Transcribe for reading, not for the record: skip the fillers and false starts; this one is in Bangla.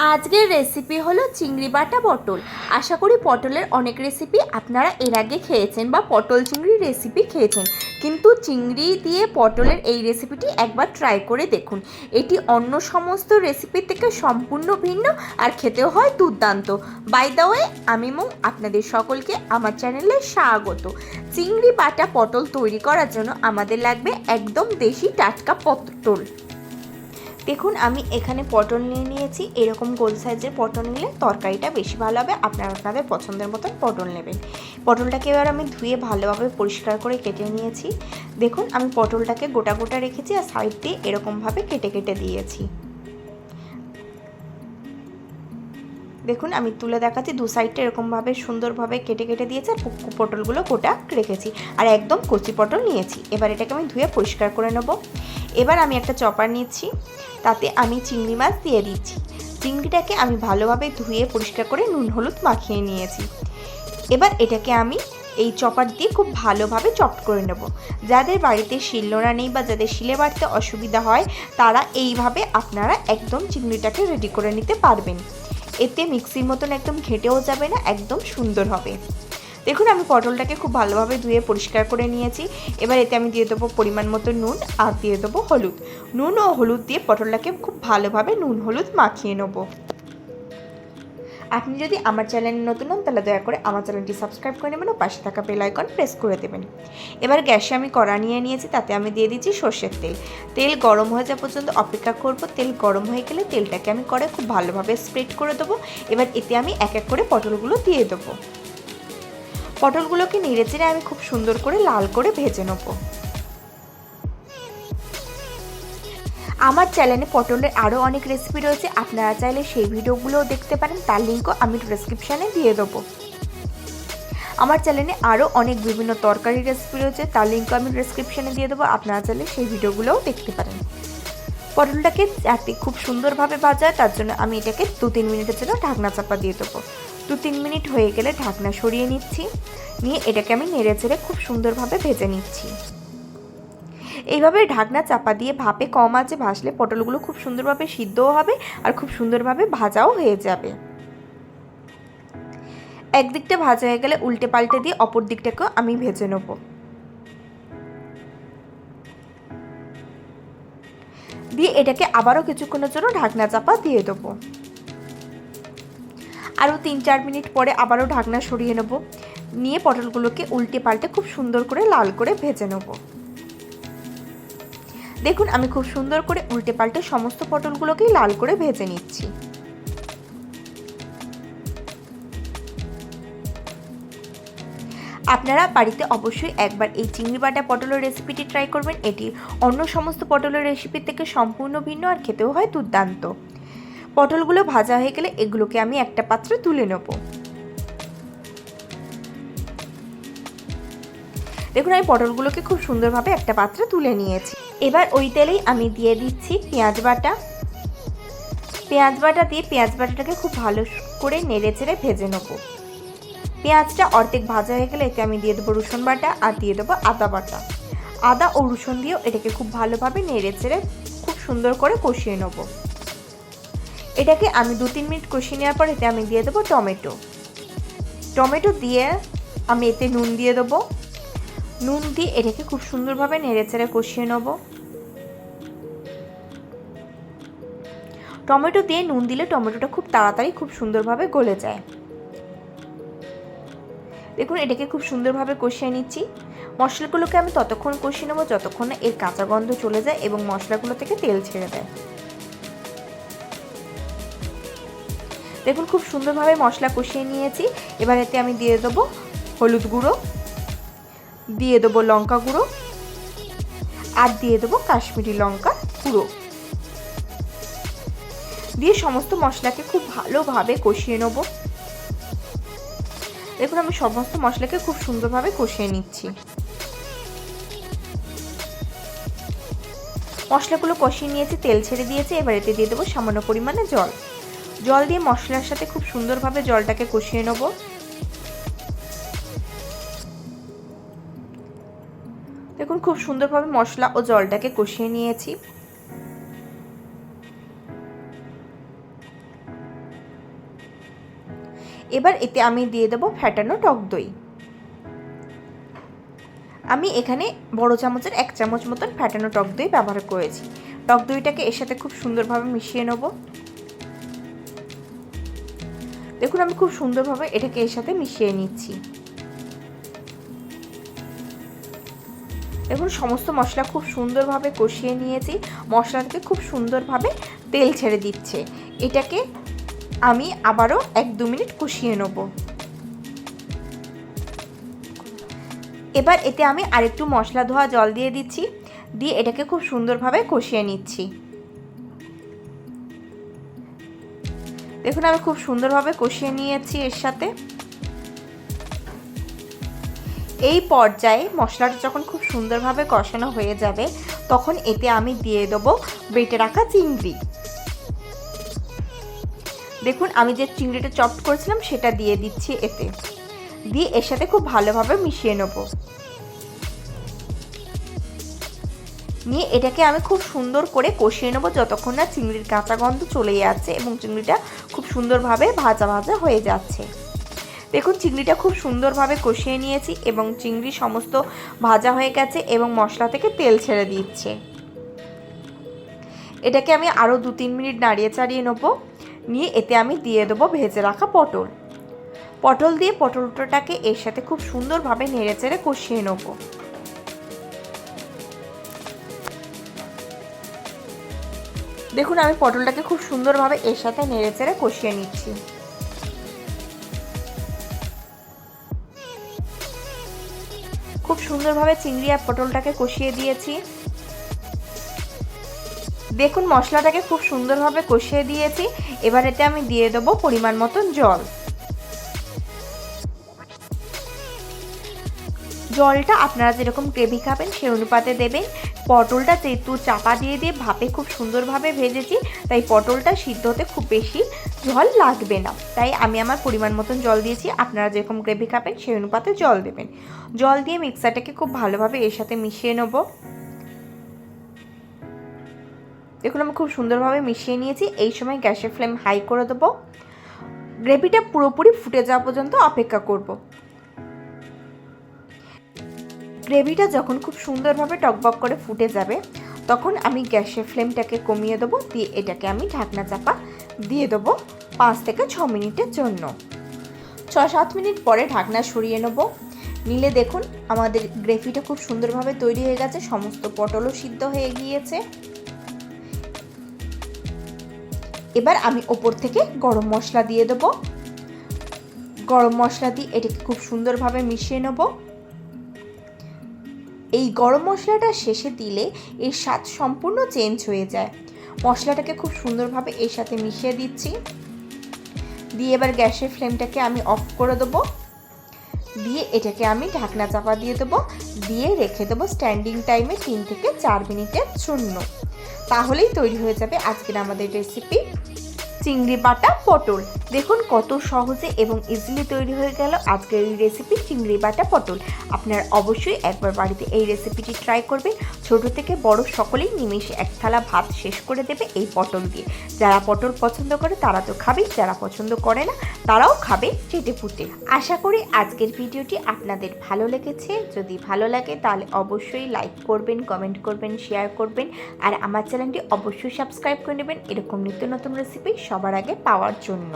আজকের রেসিপি হলো চিংড়ি বাটা পটল। আশা করি পটলের অনেক রেসিপি আপনারা এর আগে খেয়েছেন বা পটল চিংড়ির রেসিপি খেয়েছেন, কিন্তু চিংড়ি দিয়ে পটলের এই রেসিপিটি একবার ট্রাই করে দেখুন। এটি অন্য সমস্ত রেসিপির থেকে সম্পূর্ণ ভিন্ন আর খেতেও হয় দুর্দান্ত। বাই দ্য ওয়ে, আমি আপনাদের সকলকে আমার চ্যানেলে স্বাগত। চিংড়ি বাটা পটল তৈরি করার জন্য আমাদের লাগবে একদম দেশি টাটকা পটল। দেখুন, আমি এখানে পটল নিয়ে নিয়েছি। এরকম গোল সাইজের পটল নিলে তরকারিটা বেশি ভালো হবে। আপনারা আপনাদের পছন্দের মতন পটল নেবেন। পটলটাকে এবার আমি ধুয়ে ভালোভাবে পরিষ্কার করে কেটে নিয়েছি। দেখুন, আমি পটলটাকে গোটা গোটা রেখেছি আর সাইড দিয়ে এরকমভাবে কেটে কেটে দিয়েছি। দেখুন, আমি তুলে দেখাচ্ছি, দু সাইডটা এরকমভাবে সুন্দরভাবে কেটে কেটে দিয়েছি আর পটলগুলো গোটা রেখেছি আর একদম কচি পটল নিয়েছি। এবার এটাকে আমি ধুয়ে পরিষ্কার করে নেব। এবার আমি একটা চপার নিচ্ছি, তাতে আমি চিংড়ি মাছ দিয়ে দিচ্ছি। চিংড়িটাকে আমি ভালোভাবে ধুয়ে পরিষ্কার করে নুন হলুদ মাখিয়ে নিয়েছি। এবার এটাকে আমি এই চপার দিয়ে খুব ভালোভাবে চপ করে নেব। যাদের বাড়িতে শিলনোড়া নেই বা যাদের শিলে বাটতে অসুবিধা হয়, তারা এইভাবে আপনারা একদম চিংড়িটাকে রেডি করে নিতে পারবেন। এতে মিক্সির মতন একদম ঘেঁটেও যাবে না, একদম সুন্দর হবে। দেখুন, আমি পটলটাকে খুব ভালোভাবে ধুয়ে পরিষ্কার করে নিয়েছি। এবার এতে আমি দিয়ে দেবো পরিমাণ মতো নুন আর দিয়ে দেবো হলুদ। নুন ও হলুদ দিয়ে পটলটাকে খুব ভালোভাবে নুন হলুদ মাখিয়ে নেব। আপনি যদি আমার চ্যানেলে নতুন হন তাহলে দয়া করে আমার চ্যানেলটি সাবস্ক্রাইব করে নেবেন ও পাশে থাকা বেল আইকন প্রেস করে দেবেন। এবার গ্যাসে আমি কড়া নিয়ে নিয়েছি, তাতে আমি দিয়ে দিচ্ছি সর্ষের তেল। তেল গরম হয়ে যাওয়া পর্যন্ত অপেক্ষা করব। তেল গরম হয়ে গেলে তেলটাকে আমি কড়ায় খুব ভালোভাবে স্প্রেড করে দেবো। এবার এতে আমি এক এক করে পটলগুলো দিয়ে দেবো। পটলগুলোকে নেড়ে চেড়ে আমি খুব সুন্দর করে লাল করে ভেজে নেব। আমার চ্যানেলে পটলের আরও অনেক রেসিপি রয়েছে, আপনারা চাইলে সেই ভিডিওগুলোও দেখতে পারেন। তার লিঙ্কও আমি ডেসক্রিপশানে দিয়ে দেবো। আমার চ্যানেলে আরও অনেক বিভিন্ন তরকারি রেসিপি রয়েছে, তার লিঙ্কও আমি ডেসক্রিপশানে দিয়ে দেবো। আপনারা চাইলে সেই ভিডিওগুলোও দেখতে পারেন। পটলটাকে যাতে খুব সুন্দরভাবে ভাজা হয়, তার জন্য আমি এটাকে 2-3 মিনিটের জন্য ঢাকনা চাপা দিয়ে দেবো। 2-3 মিনিট হয়ে গেলে ঢাকনা সরিয়ে নিচ্ছি, নিয়ে এটাকে আমি নেড়ে চেড়ে খুব সুন্দরভাবে ভেজে নিচ্ছি। এইভাবে ঢাকনা চাপা দিয়ে ভাপে কম আঁচে ভাজলে পটলগুলো খুব সুন্দরভাবে সিদ্ধও হবে আর খুব সুন্দরভাবে ভাজাও হয়ে যাবে। একদিকটা ভাজা হয়ে গেলে উল্টে পাল্টে দিয়ে অপর দিকটাকেও আমি ভেজে নেব। দিয়ে এটাকে আবারও কিছুক্ষণের জন্য ঢাকনা চাপা দিয়ে দেবো। আরও 3-4 মিনিট পরে আবারও ঢাকনা সরিয়ে নেব, নিয়ে পটলগুলোকে উল্টে পাল্টে খুব সুন্দর করে লাল করে ভেজে নেব। দেখুন, আমি খুব সুন্দর করে উল্টে পাল্টে সমস্ত পটলগুলোকেই লাল করে ভেজে নিচ্ছি। আপনারা বাড়িতে অবশ্যই একবার এই চিংড়ি বাটা পটলের রেসিপিটি ট্রাই করবেন। এটি অন্য সমস্ত পটলের রেসিপির থেকে সম্পূর্ণ ভিন্ন আর খেতেও হয় দুর্দান্ত। পটলগুলো ভাজা হয়ে গেলে এগুলোকে আমি একটা পাত্রে তুলে নেব। দেখুন, আমি পটলগুলোকে খুব সুন্দরভাবে একটা পাত্রে তুলে নিয়েছি। এবার ওই তেলেই আমি দিয়ে দিচ্ছি পেঁয়াজ বাটা। পেঁয়াজ বাটা দিয়ে পেঁয়াজ বাটাটাকে খুব ভালো করে নেড়ে চেড়ে ভেজে নেব। পেঁয়াজটা অর্ধেক ভাজা হয়ে গেলে এতে আমি দিয়ে দেবো রসুন বাটা আর দিয়ে দেবো আদা বাটা। আদা ও রসুন দিয়েও এটাকে খুব ভালোভাবে নেড়ে চেড়ে খুব সুন্দর করে কষিয়ে নেব। এটাকে আমি 2-3 মিনিট কষিয়ে নেওয়ার পর এতে আমি দিয়ে দেবো টমেটো। টমেটো দিয়ে আমি এতে নুন দিয়ে দেবো। নুন দিয়ে এটাকে খুব সুন্দরভাবে নেড়ে চেড়ে কষিয়ে নেব। টমেটো দিয়ে নুন দিলে টমেটোটা খুব তাড়াতাড়ি খুব সুন্দরভাবে গলে যায়। দেখুন, এটাকে খুব সুন্দরভাবে কষিয়ে নিচ্ছি। মশলাগুলোকে আমি ততক্ষণ কষিয়ে নেবো যতক্ষণ না এর কাঁচা গন্ধ চলে যায় এবং মশলাগুলো থেকে তেল ছেড়ে দেয়। দেখুন, খুব সুন্দরভাবে মশলা কষিয়ে নিয়েছি। এবার এতে আমি দিয়ে দেবো হলুদ গুঁড়ো, দিয়ে দেবো লঙ্কা গুঁড়ো আর দিয়ে দেবো কাশ্মীরি লঙ্কা গুঁড়ো। দিয়ে সমস্ত মশলাকে খুব ভালোভাবে কষিয়ে নেব। দেখুন, আমি সমস্ত মশলাকে খুব সুন্দরভাবে কষিয়ে নিচ্ছি। মশলাগুলো কষিয়ে নিয়েছি, তেল ছেড়ে দিয়েছে। এবার এতে দিয়ে দেবো সামান্য পরিমাণে জল। জল দিয়ে মশলার সাথে খুব সুন্দরভাবে জলটাকে কষিয়ে নেব। দেখুন, খুব সুন্দরভাবে মশলা ও জলটাকে কষিয়ে নিয়েছি। এবার এতে আমি দিয়ে দেবো ফ্যাটানো টক দই। আমি এখানে বড় চামচের 1 চামচ মতন ফ্যাটানো টক দই ব্যবহার করেছি। টক দইটাকে এর সাথে খুব সুন্দরভাবে মিশিয়ে নেব। দেখুন আমি খুব সুন্দরভাবে এটাকে এর সাথে মিশিয়ে নিচ্ছি। দেখুন সমস্ত মশলা খুব সুন্দরভাবে কষিয়ে নিয়েছি। মশলা থেকে খুব সুন্দরভাবে তেল ছেড়ে দিচ্ছে। এটাকে আমি আবারও 1-2 মিনিট কষিয়ে নেব। এবার এতে আমি আরেকটু মশলা ধোয়া জল দিয়ে দিচ্ছি, দিয়ে এটাকে খুব সুন্দরভাবে কষিয়ে নিচ্ছি। দেখুন আমি খুব সুন্দরভাবে কষিয়ে নিয়েছি এর সাথে। এই পর্যায়ে মশলাটা যখন খুব সুন্দরভাবে কষানো হয়ে যাবে তখন এতে আমি দিয়ে দেবো বেটে রাখা চিংড়ি। দেখুন আমি যে চিংড়িটা চপ করেছিলাম সেটা দিয়ে দিচ্ছি এতে, দিয়ে এর সাথে খুব ভালোভাবে মিশিয়ে নেব। নিয়ে এটাকে আমি খুব সুন্দর করে কষিয়ে নেব যতক্ষণ না চিংড়ির কাঁচা গন্ধ চলে যাচ্ছে এবং চিংড়িটা খুব সুন্দরভাবে ভাজা ভাজা হয়ে যাচ্ছে। দেখুন চিংড়িটা খুব সুন্দরভাবে কষিয়ে নিয়েছি এবং চিংড়ি সমস্ত ভাজা হয়ে গেছে এবং মশলা থেকে তেল ছেড়ে দিচ্ছে। এটাকে আমি আরও 2-3 মিনিট নাড়িয়ে চাড়িয়ে নেব। নিয়ে এতে আমি দিয়ে দেবো ভেজে রাখা পটল। পটল দিয়ে পটলটাকে এর সাথে খুব সুন্দরভাবে নেড়ে চেড়ে কষিয়ে নেব। দেখুন আমি পটলটাকে খুব সুন্দরভাবে এর সাথে নেড়ে চেড়ে কষিয়ে নিচ্ছি। খুব সুন্দরভাবে চিংড়ি আর পটলটাকে কষিয়ে দিয়েছি। দেখুন মশলাটাকে খুব সুন্দরভাবে কষিয়ে দিয়েছি। এবার এতে আমি দিয়ে দেবো পরিমাণ মতন জল। জলটা আপনারা যেরকম গ্রেভি খাবেন সেই অনুপাতে দেবেন। পটলটা যেহেতু চাপা দিয়ে ভাপে খুব সুন্দরভাবে ভেজেছি তাই পটলটা সিদ্ধ হতে খুব বেশি জল লাগবে না, তাই আমি আমার পরিমাণ মতন জল দিয়েছি। আপনারা যেরকম গ্রেভি খাবেন সেই অনুপাতে জল দেবেন। জল দিয়ে মিক্সারটাকে খুব ভালোভাবে এর সাথে মিশিয়ে নেব। দেখুন আমি খুব সুন্দরভাবে মিশিয়ে নিয়েছি। এই সময় গ্যাসের ফ্লেম হাই করে দেবো। গ্রেভিটা পুরোপুরি ফুটে যাওয়া পর্যন্ত অপেক্ষা করব। গ্রেভিটা যখন খুব সুন্দরভাবে টকবক করে ফুটে যাবে তখন আমি গ্যাসের ফ্লেমটাকে কমিয়ে দেবো, দিয়ে এটাকে আমি ঢাকনা চাপা দিয়ে দেবো 5 থেকে 6 মিনিটের জন্য। 6-7 মিনিট পরে ঢাকনা সরিয়ে নেব। নিলে দেখুন আমাদের গ্রেভিটা খুব সুন্দরভাবে তৈরি হয়ে গেছে, সমস্ত পটলও সিদ্ধ হয়ে গিয়েছে। এবার আমি ওপর থেকে গরম মশলা দিয়ে দেবো। গরম মশলা দিয়ে এটাকে খুব সুন্দরভাবে মিশিয়ে নেব। এই গরম মশলাটা শেষে দিলে এর স্বাদ সম্পূর্ণ চেঞ্জ হয়ে যায়। মশলাটাকে খুব সুন্দরভাবে এর সাথে মিশিয়ে দিচ্ছি। দিয়ে এবার গ্যাসের ফ্লেমটাকে আমি অফ করে দেবো। দিয়ে এটাকে আমি ঢাকনা চাপা দিয়ে দেবো, দিয়ে রেখে দেবো স্ট্যান্ডিং টাইমে 3 থেকে 4 মিনিটের জন্য। তাহলেই তৈরি হয়ে যাবে আজকের আমাদের রেসিপি চিংড়ি বাটা পটল। দেখুন কত সহজে এবং ইজিলি তৈরি হয়ে গেল আজকের এই রেসিপি চিংড়ি বাটা পটল। আপনারা অবশ্যই একবার বাড়িতে এই রেসিপিটি ট্রাই করবেন। ছোট থেকে বড় সকলেই নিমেষে 1 থালা ভাত শেষ করে দেবে এই পটল দিয়ে। যারা পটল পছন্দ করে তারা তো খাবেই, যারা পছন্দ করে না তারাও খাবে চেটে পুটে। আশা করি আজকের ভিডিওটি আপনাদের ভালো লেগেছে। যদি ভালো লাগে তাহলে অবশ্যই লাইক করবেন, কমেন্ট করবেন, শেয়ার করবেন আর আমার চ্যানেলটি অবশ্যই সাবস্ক্রাইব করে নেবেন এরকম নিত্য নতুন রেসিপি সবার আগে পাওয়ার জন্য।